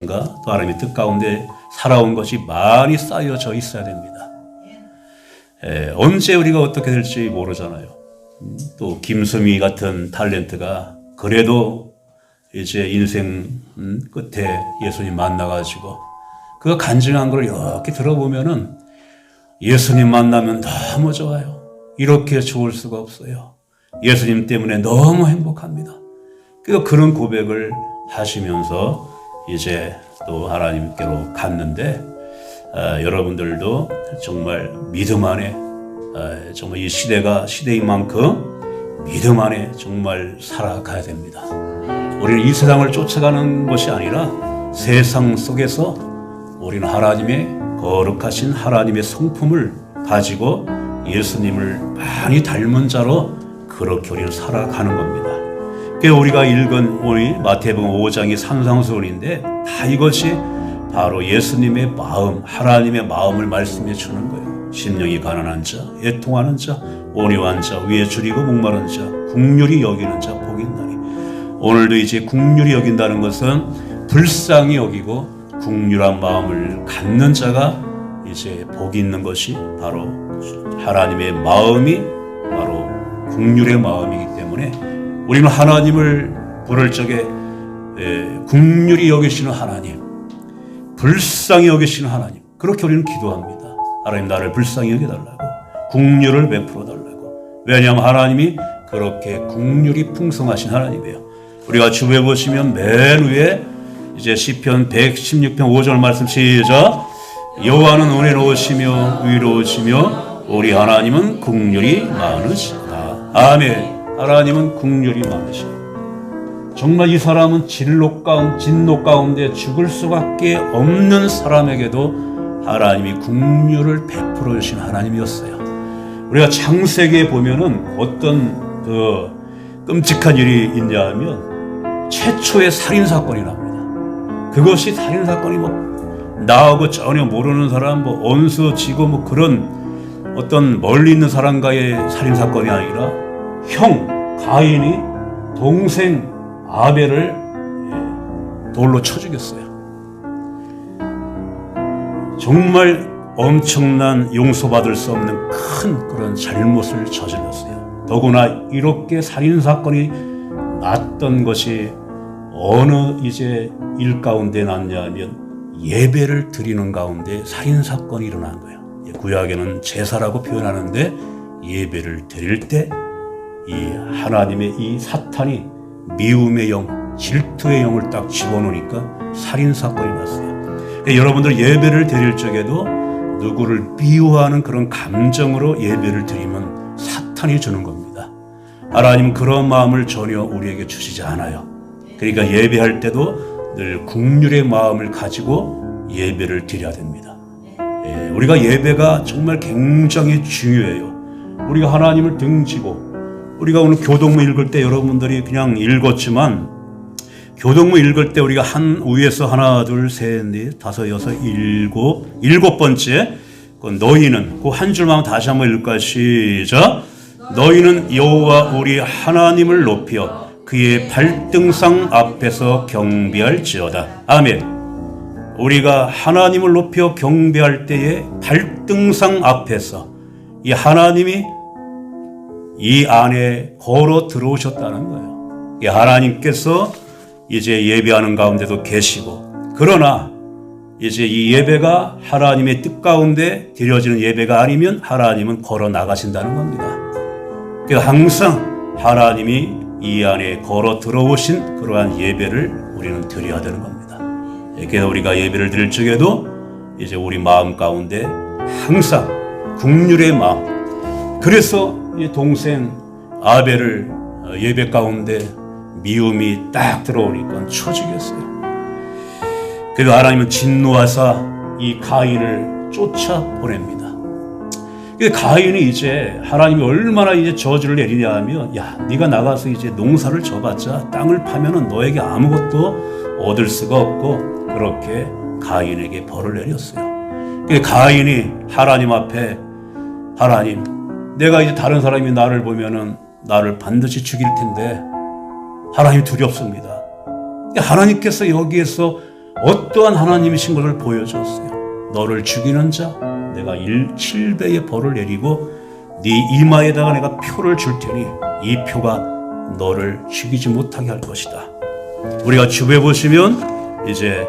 또 하나님의 뜻 가운데 살아온 것이 많이 쌓여져 있어야 됩니다. 언제 우리가 어떻게 될지 모르잖아요. 또 김수미 같은 탤런트가 그래도 이제 인생 끝에 예수님 만나가지고 그 간증한 걸 이렇게 들어보면은 예수님 만나면 너무 좋아요. 이렇게 좋을 수가 없어요. 예수님 때문에 너무 행복합니다. 그런 고백을 하시면서 이제 또 하나님께로 갔는데 여러분들도 정말 믿음 안에 정말 이 시대가 시대인 만큼 믿음 안에 정말 살아가야 됩니다. 우리는 이 세상을 쫓아가는 것이 아니라 세상 속에서 우리는 하나님의 거룩하신 하나님의 성품을 가지고 예수님을 많이 닮은 자로 그렇게 우리는 살아가는 겁니다. 우리가 읽은 우리 마태복음 5장이 산상수훈인데 다 이것이 바로 예수님의 마음, 하나님의 마음을 말씀해 주는 거예요. 심령이 가난한 자, 애통하는 자, 온유한 자, 위에 줄이고 목마른 자, 국률이 여기는 자, 복이 있나니. 오늘도 이제 국률이 여긴다는 것은 불쌍히 여기고 국률한 마음을 갖는 자가 이제 복이 있는 것이 바로 하나님의 마음이 바로 국률의 마음이기 때문에 우리는 하나님을 부를 적에 국률이 여기시는 하나님, 불쌍히 여기시는 하나님, 그렇게 우리는 기도합니다. 하나님 나를 불쌍히 여겨달라고, 국률을 베풀어 달라고. 왜냐하면 하나님이 그렇게 국률이 풍성하신 하나님이에요. 우리가 주부에 보시면 맨 위에 이제 시편 116편 5절 말씀 시작. 여호와는 은혜로우시며 위로우시며 우리 하나님은 국률이 많으시다. 아멘. 하나님은 국률이 많으시오. 정말 이 사람은 진노 가운데 죽을 수밖에 없는 사람에게도 하나님이 국률을 베풀어 주신 하나님이었어요. 우리가 창세기에 보면은 어떤 그 끔찍한 일이 있냐 하면 최초의 살인 사건이 납니다. 그것이 살인 사건이 나하고 전혀 모르는 사람, 언수 지고 그런 어떤 멀리 있는 사람과의 살인 사건이 아니라 형 가인이 동생 아벨을 돌로 쳐 죽였어요. 정말 엄청난 용서받을 수 없는 큰 그런 잘못을 저질렀어요. 더구나 이렇게 살인 사건이 났던 것이 어느 이제 일 가운데 났냐면 예배를 드리는 가운데 살인 사건이 일어난 거예요. 구약에는 제사라고 표현하는데 예배를 드릴 때 이 하나님의 이 사탄이 미움의 영, 질투의 영을 딱 집어넣으니까 살인 사건이 났어요. 여러분들 예배를 드릴 적에도 누구를 미워하는 그런 감정으로 예배를 드리면 사탄이 주는 겁니다. 하나님은 그런 마음을 전혀 우리에게 주시지 않아요. 그러니까 예배할 때도 늘 국률의 마음을 가지고 예배를 드려야 됩니다. 우리가 예배가 정말 굉장히 중요해요. 우리가 하나님을 등지고 우리가 오늘 교동문 읽을 때 여러분들이 그냥 읽었지만 교동문 읽을 때 우리가 위에서 하나, 둘, 셋, 넷, 다섯, 여섯, 일곱 번째 너희는 그 한 줄만 다시 한번 읽을까요? 시작. 너희는 여호와 우리 하나님을 높여 그의 발등상 앞에서 경배할지어다. 아멘. 우리가 하나님을 높여 경배할 때에 발등상 앞에서 이 하나님이 이 안에 걸어 들어오셨다는 거예요. 이 하나님께서 이제 예배하는 가운데도 계시고, 그러나 이제 이 예배가 하나님의 뜻 가운데 드려지는 예배가 아니면 하나님은 걸어 나가신다는 겁니다. 그래서 항상 하나님이 이 안에 걸어 들어오신 그러한 예배를 우리는 드려야 되는 겁니다. 그래서 우리가 예배를 드릴 적에도 이제 우리 마음 가운데 항상 국률의 마음. 그래서 이 동생 아벨을 예배 가운데 미움이 딱 들어오니까 쳐 죽였어요. 그래서 하나님은 진노하사 이 가인을 쫓아보냅니다. 가인이 이제 하나님이 얼마나 이제 저주를 내리냐 하면, 야, 네가 나가서 이제 농사를 져봤자 땅을 파면은 너에게 아무것도 얻을 수가 없고, 그렇게 가인에게 벌을 내렸어요. 가인이 하나님 앞에, 하나님, 내가 이제 다른 사람이 나를 보면은 나를 반드시 죽일 텐데 하나님 두렵습니다. 하나님께서 여기에서 어떠한 하나님이신 것을 보여줬어요. 너를 죽이는 자 내가 7배의 벌을 내리고 네 이마에다가 내가 표를 줄 테니 이 표가 너를 죽이지 못하게 할 것이다. 우리가 주부에 보시면 이제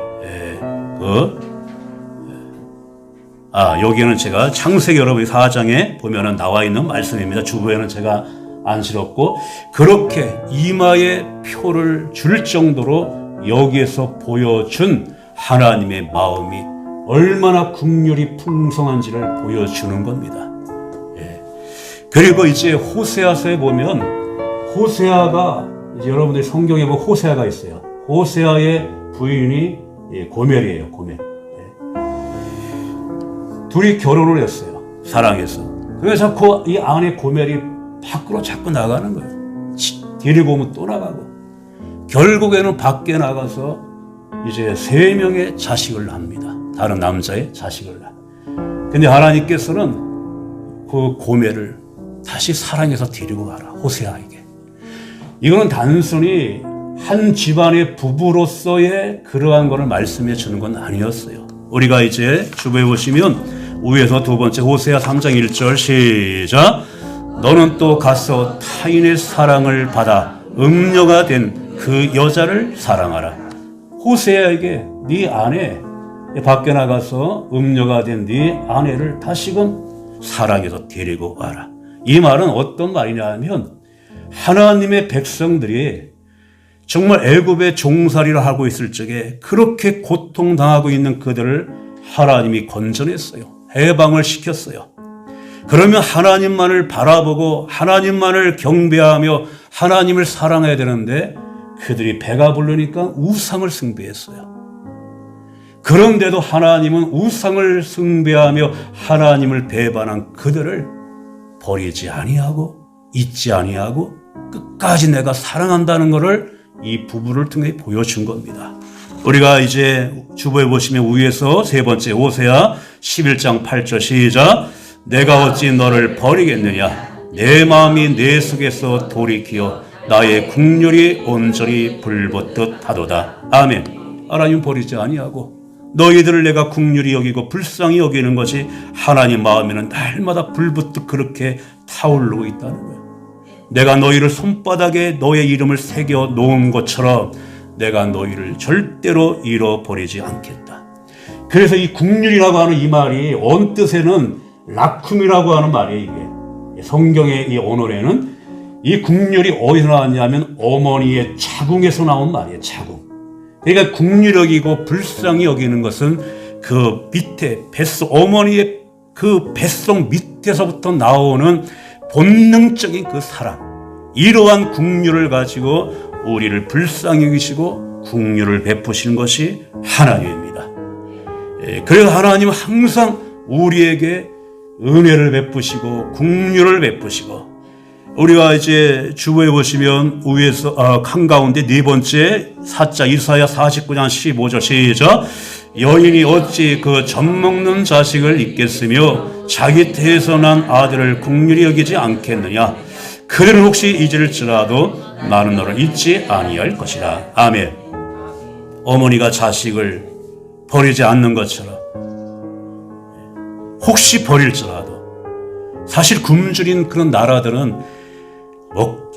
여기는 제가 창세기 여러분이 4장에 보면은 나와 있는 말씀입니다. 주부에는 제가 안 실었고 그렇게 이마에 표를 줄 정도로 여기에서 보여준 하나님의 마음이 얼마나 긍휼이 풍성한지를 보여주는 겁니다. 그리고 이제 호세아서에 보면 호세아가 이제 여러분들이 성경에 보면 호세아가 있어요. 호세아의 부인이 고멜이에요. 고멜. 둘이 결혼을 했어요. 사랑해서. 그래서 자꾸 이 아내 고멜이 밖으로 자꾸 나가는 거예요. 데리고 오면 또 나가고. 결국에는 밖에 나가서 이제 3명의 자식을 낳습니다. 다른 남자의 자식을 낳아. 근데 하나님께서는 그 고멜을 다시 사랑해서 데리고 가라. 호세아에게. 이거는 단순히 한 집안의 부부로서의 그러한 것을 말씀해 주는 건 아니었어요. 우리가 이제 주부에 보시면 위에서 두 번째 호세아 3장 1절 시작. 너는 또 가서 타인의 사랑을 받아 음녀가 된 그 여자를 사랑하라. 호세아에게 네 아내 밖에 나가서 음녀가 된 네 아내를 다시금 사랑해서 데리고 와라. 이 말은 어떤 말이냐면 하나님의 백성들이 정말 애굽의 종살이를 하고 있을 적에 그렇게 고통당하고 있는 그들을 하나님이 건져냈어요. 해방을 시켰어요. 그러면 하나님만을 바라보고 하나님만을 경배하며 하나님을 사랑해야 되는데 그들이 배가 부르니까 우상을 숭배했어요. 그런데도 하나님은 우상을 숭배하며 하나님을 배반한 그들을 버리지 아니하고 잊지 아니하고 끝까지 내가 사랑한다는 것을 이 부부를 통해 보여준 겁니다. 우리가 이제 주보에 보시면 위에서 세 번째 호세아 11장 8절 시작. 내가 어찌 너를 버리겠느냐. 내 마음이 내 속에서 돌이키어 나의 국률이 온전히 불붙듯 하도다. 아멘. 하나님 버리지 아니하고 너희들을 내가 국률이 여기고 불쌍히 여기는 것이 하나님 마음에는 날마다 불붙듯 그렇게 타오르고 있다는 거예요. 내가 너희를 손바닥에 너의 이름을 새겨 놓은 것처럼 내가 너희를 절대로 잃어버리지 않겠다. 그래서 이 국률이라고 하는 이 말이 원뜻에는 라쿰이라고 하는 말이에요. 이게 성경의 이 언어에는 이 국률이 어디서 나왔냐면 어머니의 자궁에서 나온 말이에요. 자궁. 그러니까 국률 여기고 불쌍히 여기는 것은 그 밑에 뱃속 어머니의 그 뱃속 밑에서부터 나오는 본능적인 그 사랑, 이러한 국률을 가지고 우리를 불쌍히 여기시고 국률을 베푸시는 것이 하나님입니다. 그래서 하나님은 항상 우리에게 은혜를 베푸시고 국률을 베푸시고, 우리가 이제 주보에 보시면 위에서 한가운데 네 번째 사자 이사야 49장 15절 시작. 여인이 어찌 그 젖먹는 자식을 잊겠으며 자기 태에서 난 아들을 국률이 여기지 않겠느냐. 그들은 혹시 잊을지라도 나는 너를 잊지 아니할 것이라. 아멘. 어머니가 자식을 버리지 않는 것처럼 혹시 버릴지라도, 사실 굶주린 그런 나라들은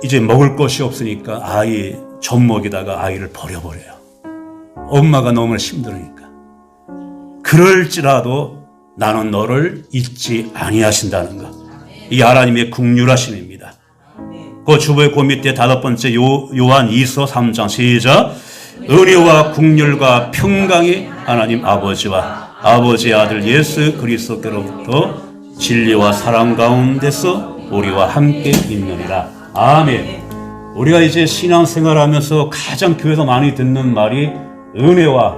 이제 먹을 것이 없으니까 아이 젖먹이다가 아이를 버려버려요. 엄마가 너무 힘들으니까. 그럴지라도 나는 너를 잊지 아니하신다는 것, 이 하나님의 긍휼하심입니다. 그 주보의 그 밑에 다섯 번째 요한 2서 3장 시작. 은혜와 긍휼과 평강이 하나님 아버지와 아버지의 아들 예수 그리스도께로부터 진리와 사랑 가운데서 우리와 함께 있느니라. 아멘. 우리가 이제 신앙생활하면서 가장 교회에서 많이 듣는 말이 은혜와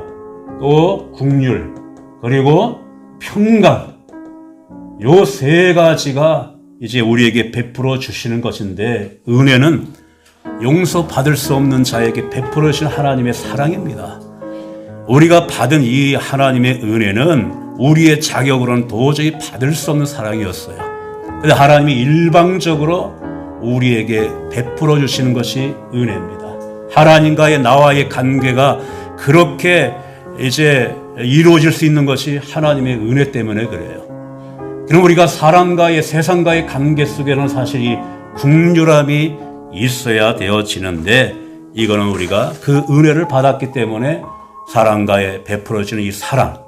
또 긍휼 그리고 평강, 요 세 가지가 이제 우리에게 베풀어 주시는 것인데, 은혜는 용서받을 수 없는 자에게 베풀어 주신 하나님의 사랑입니다. 우리가 받은 이 하나님의 은혜는 우리의 자격으로는 도저히 받을 수 없는 사랑이었어요. 그런데 하나님이 일방적으로 우리에게 베풀어 주시는 것이 은혜입니다. 하나님과의 나와의 관계가 그렇게 이제 이루어질 수 있는 것이 하나님의 은혜 때문에 그래요. 그럼 우리가 사람과의 세상과의 관계 속에는 사실 이 긍휼함이 있어야 되어지는데 이거는 우리가 그 은혜를 받았기 때문에 사람과의 베풀어지는 이 사랑.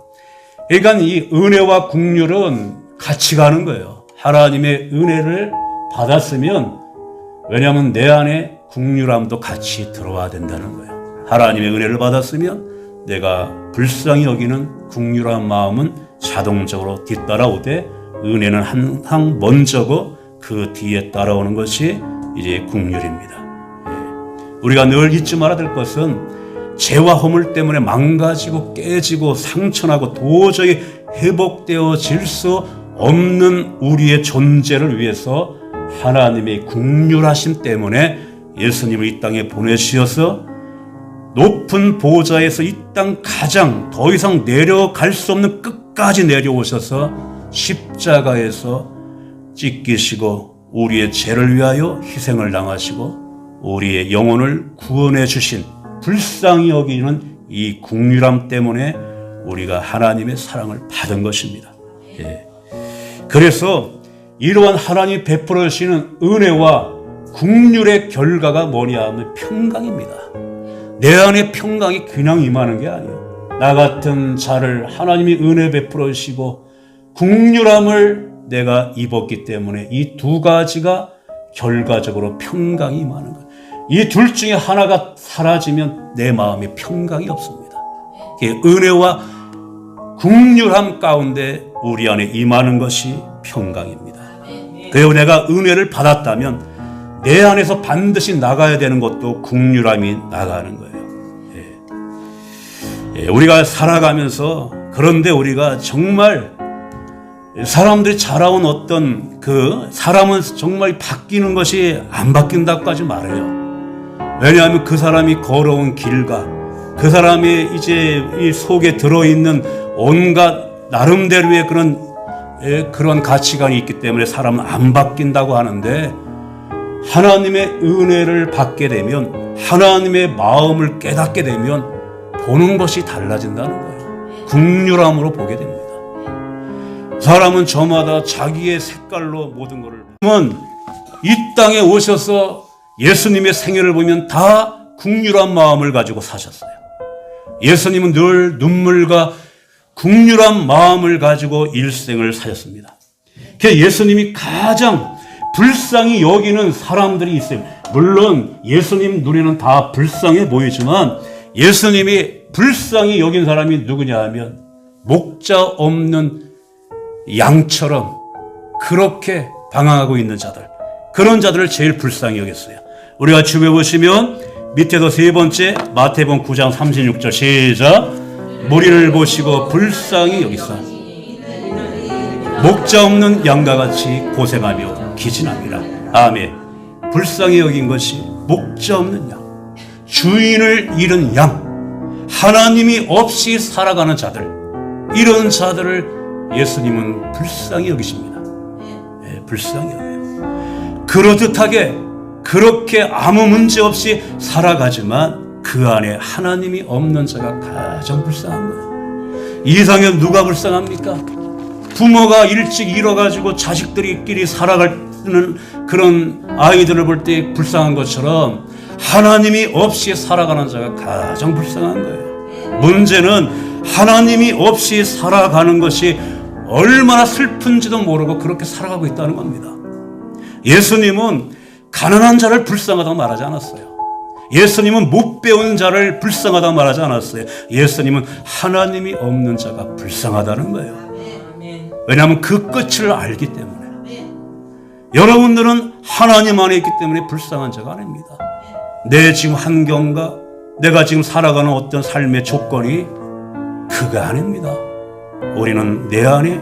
그러니까 이 은혜와 긍휼은 같이 가는 거예요. 하나님의 은혜를 받았으면 왜냐하면 내 안에 긍휼함도 같이 들어와야 된다는 거예요. 하나님의 은혜를 받았으면 내가 불쌍히 여기는 긍휼한 마음은 자동적으로 뒤따라오되 은혜는 항상 먼저고 그 뒤에 따라오는 것이 이제 긍휼입니다. 우리가 늘 잊지 말아야 될 것은 죄와 허물 때문에 망가지고 깨지고 상처나고 도저히 회복되어질 수 없는 우리의 존재를 위해서 하나님의 긍휼하심 때문에 예수님을 이 땅에 보내주셔서 높은 보좌에서 이 땅 가장 더 이상 내려갈 수 없는 끝까지 내려오셔서 십자가에서 찢기시고 우리의 죄를 위하여 희생을 당하시고 우리의 영혼을 구원해 주신 불쌍히 여기는 이 긍휼함 때문에 우리가 하나님의 사랑을 받은 것입니다. 그래서 이러한 하나님이 베풀어 주시는 은혜와 긍휼의 결과가 뭐냐 하면 평강입니다. 내 안에 평강이 그냥 임하는 게 아니에요. 나 같은 자를 하나님이 은혜 베풀어 주시고 긍휼함을 내가 입었기 때문에 이 두 가지가 결과적으로 평강이 임하는 거예요. 이 둘 중에 하나가 사라지면 내 마음에 평강이 없습니다. 은혜와 긍휼함 가운데 우리 안에 임하는 것이 평강입니다. 그리고 내가 은혜를 받았다면 내 안에서 반드시 나가야 되는 것도 긍휼함이 나가는 거예요. 우리가 살아가면서 그런데 우리가 정말 사람들이 자라온 어떤 그 사람은 정말 바뀌는 것이 안 바뀐다고까지 말해요. 왜냐하면 그 사람이 걸어온 길과 그 사람이 이제 이 속에 들어있는 온갖 나름대로의 그런 가치관이 있기 때문에 사람은 안 바뀐다고 하는데 하나님의 은혜를 받게 되면 하나님의 마음을 깨닫게 되면 보는 것이 달라진다는 거예요. 긍휼함으로 보게 됩니다. 사람은 저마다 자기의 색깔로 모든 것을 보면 이 땅에 오셔서 예수님의 생애를 보면 다 긍휼한 마음을 가지고 사셨어요. 예수님은 늘 눈물과 긍휼한 마음을 가지고 일생을 사셨습니다. 예수님이 가장 불쌍히 여기는 사람들이 있어요. 물론 예수님 눈에는 다 불쌍해 보이지만 예수님이 불쌍히 여긴 사람이 누구냐 하면 목자 없는 양처럼 그렇게 방황하고 있는 자들, 그런 자들을 제일 불쌍히 여겼어요. 우리가 주변에 보시면 밑에도 세 번째 마태복음 9장 36절 시작. 무리를 보시고 불쌍히 여기사 목자 없는 양과 같이 고생하며 기진합니다. 아멘. 불쌍히 여긴 것이 목자 없는 양, 주인을 잃은 양, 하나님이 없이 살아가는 자들, 이런 자들을 예수님은 불쌍히 여기십니다. 불쌍히 여겨요. 그렇듯하게 그렇게 아무 문제 없이 살아가지만 그 안에 하나님이 없는 자가 가장 불쌍한 거예요. 이 세상에 누가 불쌍합니까? 부모가 일찍 잃어가지고 자식들끼리 살아가는 그런 아이들을 볼 때 불쌍한 것처럼 하나님이 없이 살아가는 자가 가장 불쌍한 거예요. 문제는 하나님이 없이 살아가는 것이 얼마나 슬픈지도 모르고 그렇게 살아가고 있다는 겁니다. 예수님은 가난한 자를 불쌍하다고 말하지 않았어요. 예수님은 못 배운 자를 불쌍하다고 말하지 않았어요. 예수님은 하나님이 없는 자가 불쌍하다는 거예요. 왜냐하면 그 끝을 알기 때문에. 여러분들은 하나님 안에 있기 때문에 불쌍한 자가 아닙니다. 내 지금 환경과 내가 지금 살아가는 어떤 삶의 조건이 그거 아닙니다. 우리는 내 안에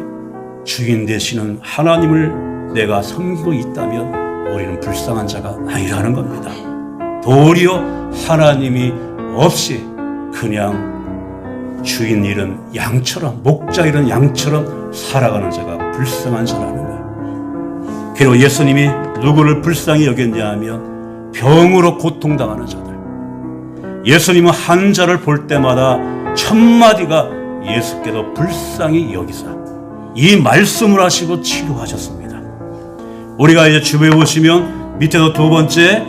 주인 되시는 하나님을 내가 섬기고 있다면 우리는 불쌍한 자가 아니라는 겁니다. 도리어 하나님이 없이 그냥 주인 잃은 양처럼, 목자 잃은 양처럼 살아가는 자가 불쌍한 자라는 거예요. 그리고 예수님이 누구를 불쌍히 여겼냐 하면 병으로 고통당하는 자들. 예수님은 한 자를 볼 때마다 천마디가 예수께서 불쌍히 여기사 이 말씀을 하시고 치료하셨습니다. 우리가 이제 주변에 보시면 밑에도 두 번째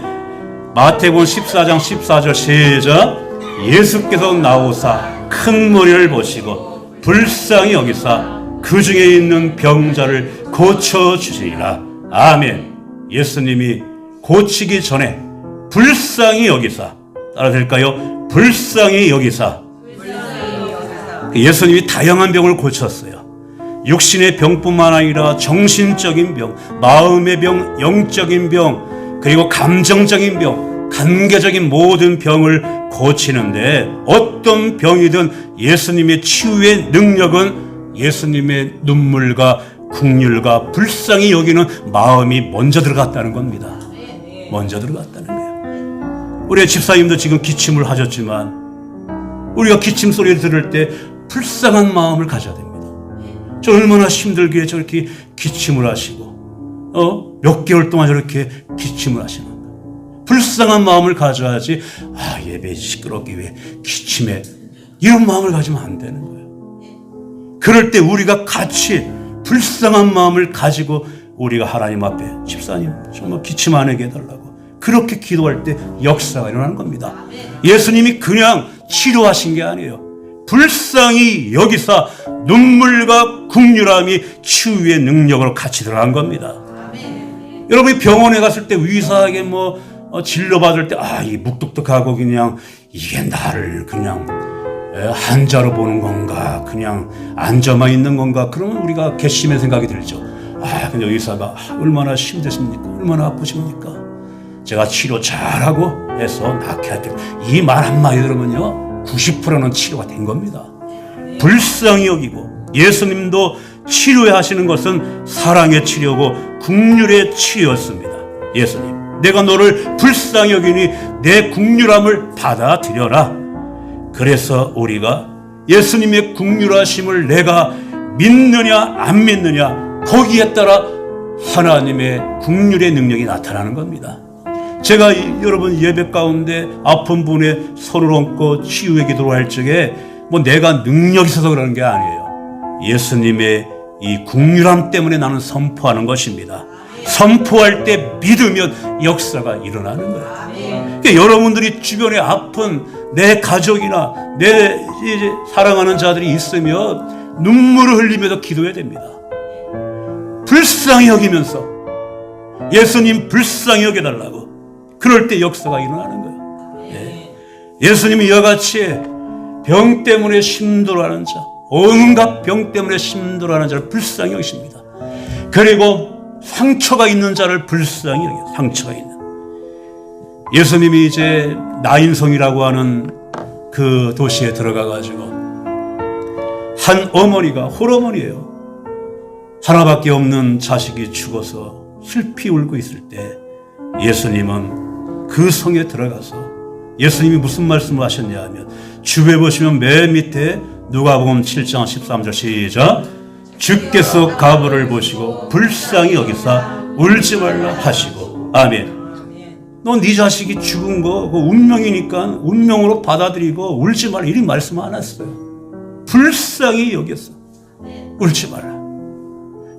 마태복음 14장 14절 시작. 예수께서 나오사 큰 무리를 보시고 불쌍히 여기사 그 중에 있는 병자를 고쳐주시리라. 아멘. 예수님이 고치기 전에 불쌍히 여기사, 따라될까요? 불쌍히 여기사. 예수님이 다양한 병을 고쳤어요. 육신의 병뿐만 아니라 정신적인 병, 마음의 병, 영적인 병, 그리고 감정적인 병, 관계적인 모든 병을 고치는데 어떤 병이든 예수님의 치유의 능력은 예수님의 눈물과 국률과 불쌍히 여기는 마음이 먼저 들어갔다는 겁니다. 먼저 들어갔다는 거예요. 우리 집사님도 지금 기침을 하셨지만 우리가 기침 소리를 들을 때 불쌍한 마음을 가져야 됩니다. 저 얼마나 힘들게 저렇게 기침을 하시고 몇 개월 동안 저렇게 기침을 하시는가. 불쌍한 마음을 가져야지 예배 시끄럽기 위해 기침에 이런 마음을 가지면 안 되는 거예요. 그럴 때 우리가 같이 불쌍한 마음을 가지고 우리가 하나님 앞에 집사님 정말 기침 안 하게 해달라고 그렇게 기도할 때 역사가 일어나는 겁니다. 예수님이 그냥 치료하신 게 아니에요. 불쌍히 여기사 눈물과 국률함이 치유의 능력으로 같이 들어간 겁니다. 여러분이 병원에 갔을 때 의사에게 진료받을 때 이 묵뚝뚝하고 그냥 이게 나를 그냥 한자로 보는 건가 그냥 앉아만 있는 건가 그러면 우리가 괘씸한 생각이 들죠. 근데 의사가 얼마나 힘드십니까? 얼마나 아프십니까? 제가 치료 잘하고 해서 낫게 할게요. 이 말 한마디 들으면요 90%는 치료가 된 겁니다. 불쌍히 여기고 예수님도 치료하시는 것은 사랑의 치료고 국률의 치료였습니다. 예수님 내가 너를 불쌍히 여기니 내 국률함을 받아들여라. 그래서 우리가 예수님의 국률하심을 내가 믿느냐 안 믿느냐 거기에 따라 하나님의 국률의 능력이 나타나는 겁니다. 제가 여러분 예배 가운데 아픈 분의 손을 얹고 치유의 기도를 할 적에 내가 능력이 있어서 그러는 게 아니에요. 예수님의 이 국률함 때문에 나는 선포하는 것입니다. 선포할 때 믿으면 역사가 일어나는 거예요. 그러니까 여러분들이 주변에 아픈 내 가족이나 내 사랑하는 자들이 있으면 눈물을 흘리면서 기도해야 됩니다. 불쌍히 여기면서 예수님 불쌍히 여겨달라고. 그럴 때 역사가 일어나는 거예요. 예수님이 이와 같이 병 때문에 힘들어하는 자, 온갖 병 때문에 힘들어하는 자를 불쌍히 여기십니다. 그리고 상처가 있는 자를 불쌍히 여겨요. 상처가 있는. 예수님이 이제 나인성이라고 하는 그 도시에 들어가가지고 한 어머니가 홀어머니예요. 하나밖에 없는 자식이 죽어서 슬피 울고 있을 때 예수님은 그 성에 들어가서 예수님이 무슨 말씀을 하셨냐 하면 주변에 보시면 맨 밑에 누가복음 7장 13절 시작. 주께서 가부를 보시고 불쌍히 여기사 울지 말라 하시고 아멘. 너 네 자식이 죽은 거 운명이니까 운명으로 받아들이고 울지 말라 이런 말씀 안 했어요. 불쌍히 여겼어. 울지 말라.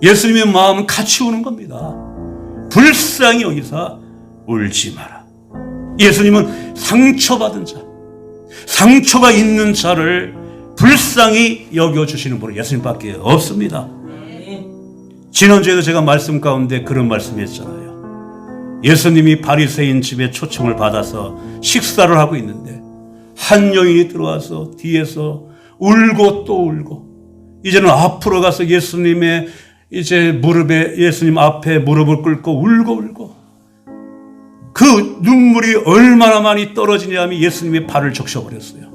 예수님의 마음은 같이 우는 겁니다. 불쌍히 여기사 울지 마라. 예수님은 상처받은 자, 상처가 있는 자를 불쌍히 여겨주시는 분은 예수님밖에 없습니다. 지난주에도 제가 말씀 가운데 그런 말씀했잖아요. 예수님이 바리새인 집에 초청을 받아서 식사를 하고 있는데 한 여인이 들어와서 뒤에서 울고 또 울고 이제는 앞으로 가서 예수님의 이제 무릎에 예수님 앞에 무릎을 꿇고 울고 그 눈물이 얼마나 많이 떨어지냐 하면 예수님의 발을 적셔버렸어요.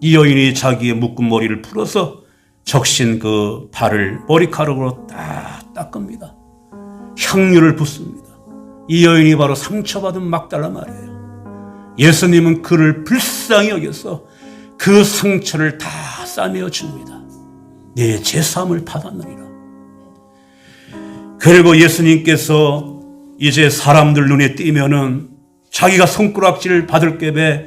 이 여인이 자기의 묶은 머리를 풀어서 적신 그 발을 머리카락으로 딱 닦습니다. 향유를 붓습니다. 이 여인이 바로 상처받은 막달라 말이에요. 예수님은 그를 불쌍히 여겨서 그 상처를 다 싸매어 줍니다. 내 제사함을 받았느니라. 그리고 예수님께서 이제 사람들 눈에 띄면은 자기가 손가락질을 받을 겝에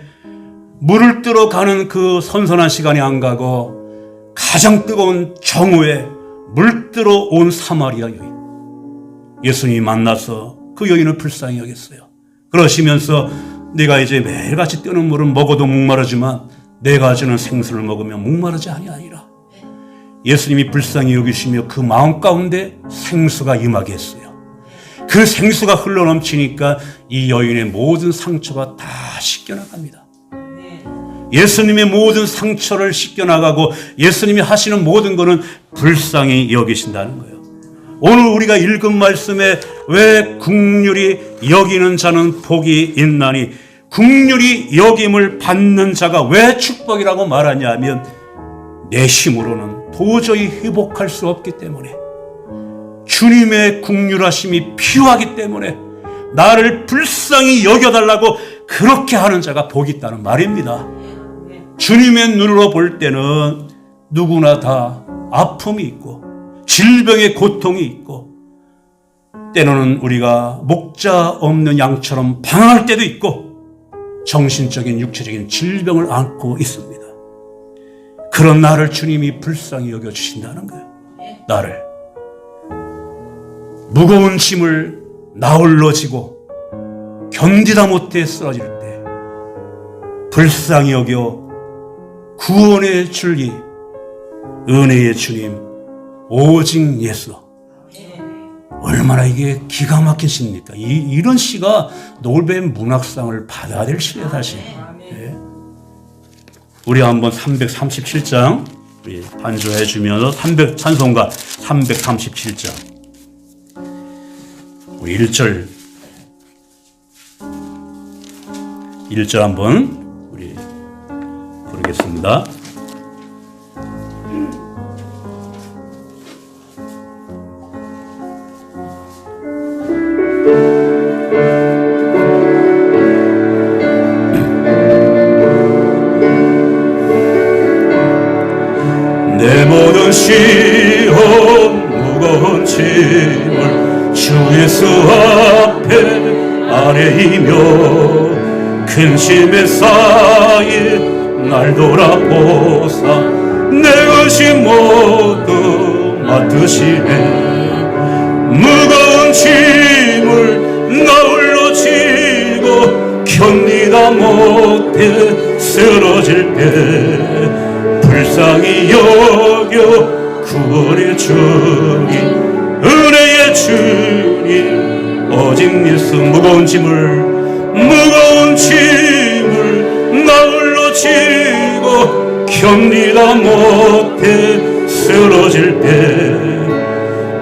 물을 뜨러 가는 그 선선한 시간이 안 가고 가장 뜨거운 정오에 물 뜨러 온 사마리아 여인, 예수님이 만나서 그 여인을 불쌍히 여겼어요. 그러시면서 네가 이제 매일같이 뜨는 물은 먹어도 목마르지만 내가 주는 생수를 먹으면 목마르지 아니하리라. 예수님이 불쌍히 여기시며 그 마음 가운데 생수가 임하게 했어요. 그 생수가 흘러넘치니까 이 여인의 모든 상처가 다 씻겨나갑니다. 예수님의 모든 상처를 씻겨나가고 예수님이 하시는 모든 것은 불쌍히 여기신다는 거예요. 오늘 우리가 읽은 말씀에 왜 긍휼히 여기는 자는 복이 있나니, 긍휼히 여김을 받는 자가 왜 축복이라고 말하냐면 내 힘으로는 도저히 회복할 수 없기 때문에, 주님의 긍휼하심이 필요하기 때문에 나를 불쌍히 여겨달라고 그렇게 하는 자가 복이 있다는 말입니다. 주님의 눈으로 볼 때는 누구나 다 아픔이 있고 질병의 고통이 있고, 때로는 우리가 목자 없는 양처럼 방황할 때도 있고 정신적인 육체적인 질병을 안고 있습니다. 그런 나를 주님이 불쌍히 여겨주신다는 거예요. 나를 무거운 짐을 나 홀로 지고 견디다 못해 쓰러질 때 불쌍히 여겨 구원의 줄기, 은혜의 주님 오직 예수. 얼마나 이게 기가 막힌 시입니까? 이런 시가 노벨 문학상을 받아야 될 시예요, 사실. 네. 우리 한번 337장 우리 반주해 주면서 찬송가 337장 우리 1절 한번 우리 부르겠습니다. 내 모든 시험 무거운 짐을 주 예수 앞에 아뢰이며 근심에 쌓인 날 돌아보사 내 의심 모두 맡으시네. 무거운 짐을 나 홀로 지고 견디다 못해 쓰러질 때 불쌍히 여겨 구원의 주님, 은혜의 주님 오직 예수. 무거운 짐을 나 홀로 지고 견디다 못해 쓰러질 때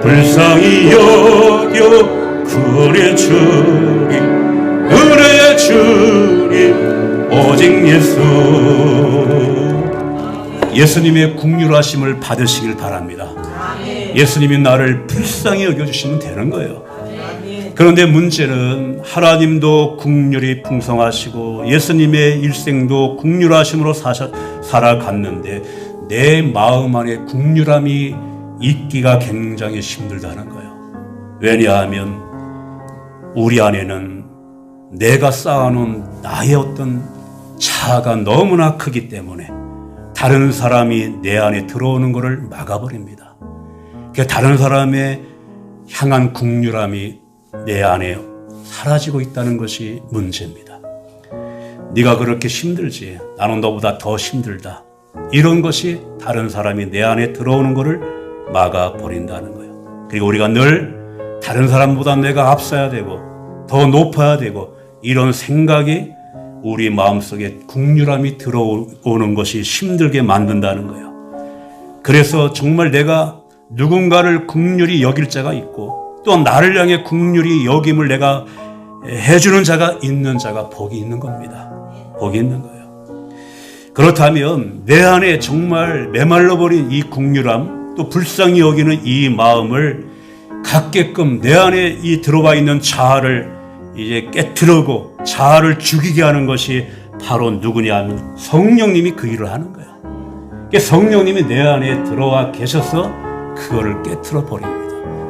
불쌍히 여겨 구원의 주님, 은혜의 주님 오직 예수. 예수님의 긍휼하심을 받으시길 바랍니다. 예수님이 나를 불쌍히 여겨주시면 되는 거예요. 그런데 문제는 하나님도 긍휼이 풍성하시고 예수님의 일생도 긍휼하심으로 살아갔는데 내 마음 안에 긍휼함이 있기가 굉장히 힘들다는 거예요. 왜냐하면 우리 안에는 내가 쌓아놓은 나의 어떤 자아가 너무나 크기 때문에 다른 사람이 내 안에 들어오는 것을 막아버립니다. 다른 사람의 향한 긍휼함이 내 안에 사라지고 있다는 것이 문제입니다. 네가 그렇게 힘들지, 나는 너보다 더 힘들다, 이런 것이 다른 사람이 내 안에 들어오는 것을 막아버린다는 거예요. 그리고 우리가 늘 다른 사람보다 내가 앞서야 되고 더 높아야 되고 이런 생각이 우리 마음속에 긍휼함이 들어오는 것이 힘들게 만든다는 거예요. 그래서 정말 내가 누군가를 긍휼히 여길 자가 있고 또 나를 향해 긍휼히 여김을 내가 해주는 자가 있는 자가 복이 있는 겁니다. 복이 있는 거예요. 그렇다면 내 안에 정말 메말라버린 이 긍휼함, 또 불쌍히 여기는 이 마음을 갖게끔 내 안에 이 들어와 있는 자아를 이제 깨트리고 자아를 죽이게 하는 것이 바로 누구냐면 성령님이 그 일을 하는 거예요. 성령님이 내 안에 들어와 계셔서 그거를 깨트려 버립니다.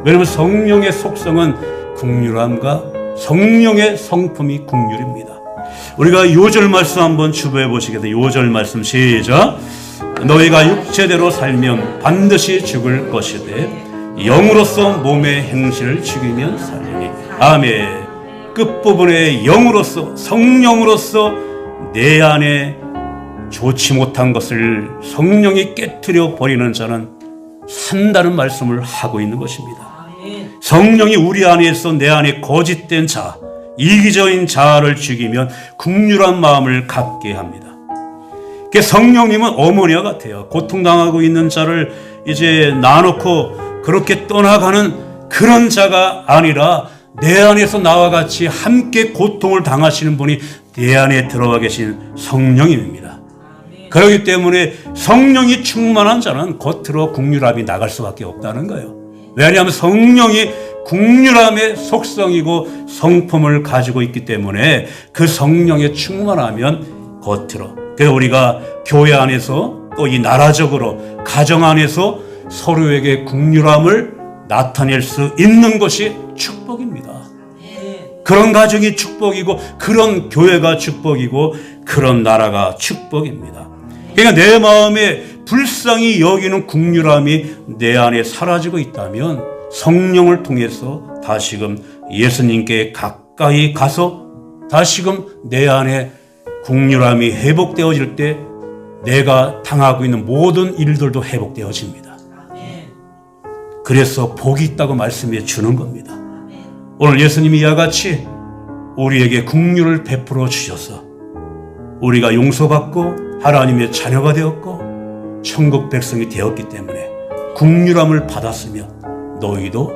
왜냐하면 성령의 속성은 긍휼함과 성령의 성품이 긍휼입니다. 우리가 요절 말씀 한번 주부해 보시겠습니다. 요절 말씀 시작. 너희가 육체대로 살면 반드시 죽을 것이되 영으로서 몸의 행실을 죽이면 살리니. 아멘. 끝부분에 영으로서, 성령으로서 내 안에 좋지 못한 것을 성령이 깨트려 버리는 자는 산다는 말씀을 하고 있는 것입니다. 성령이 우리 안에서 내 안에 거짓된 자, 이기적인 자아를 죽이면 긍휼한 마음을 갖게 합니다. 성령님은 어머니와 같아요. 고통당하고 있는 자를 이제 놔놓고 그렇게 떠나가는 그런 자가 아니라 내 안에서 나와 같이 함께 고통을 당하시는 분이 내 안에 들어와 계신 성령님입니다. 그렇기 때문에 성령이 충만한 자는 겉으로 긍휼함이 나갈 수밖에 없다는 거예요. 왜냐하면 성령이 긍휼함의 속성이고 성품을 가지고 있기 때문에 그 성령에 충만하면 겉으로. 그래서 우리가 교회 안에서 또 이 나라적으로 가정 안에서 서로에게 긍휼함을 나타낼 수 있는 것이 축복입니다. 그런 가정이 축복이고 그런 교회가 축복이고 그런 나라가 축복입니다. 그러니까 내 마음에 불쌍히 여기는 긍휼함이 내 안에 사라지고 있다면 성령을 통해서 다시금 예수님께 가까이 가서 다시금 내 안에 긍휼함이 회복되어질 때 내가 당하고 있는 모든 일들도 회복되어집니다. 그래서 복이 있다고 말씀해 주는 겁니다. 오늘 예수님이 이와 같이 우리에게 긍휼을 베풀어 주셔서 우리가 용서받고 하나님의 자녀가 되었고 천국 백성이 되었기 때문에 긍휼함을 받았으면 너희도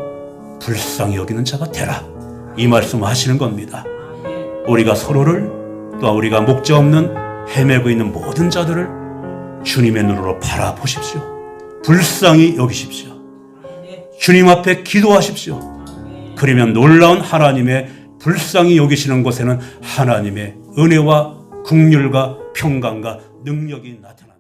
불쌍히 여기는 자가 되라. 이 말씀을 하시는 겁니다. 우리가 서로를 또 우리가 목자 없는 헤매고 있는 모든 자들을 주님의 눈으로 바라보십시오. 불쌍히 여기십시오. 주님 앞에 기도하십시오. 그러면 놀라운 하나님의 불쌍히 여기시는 곳에는 하나님의 은혜와 긍휼과 평강과 능력이 나타납니다.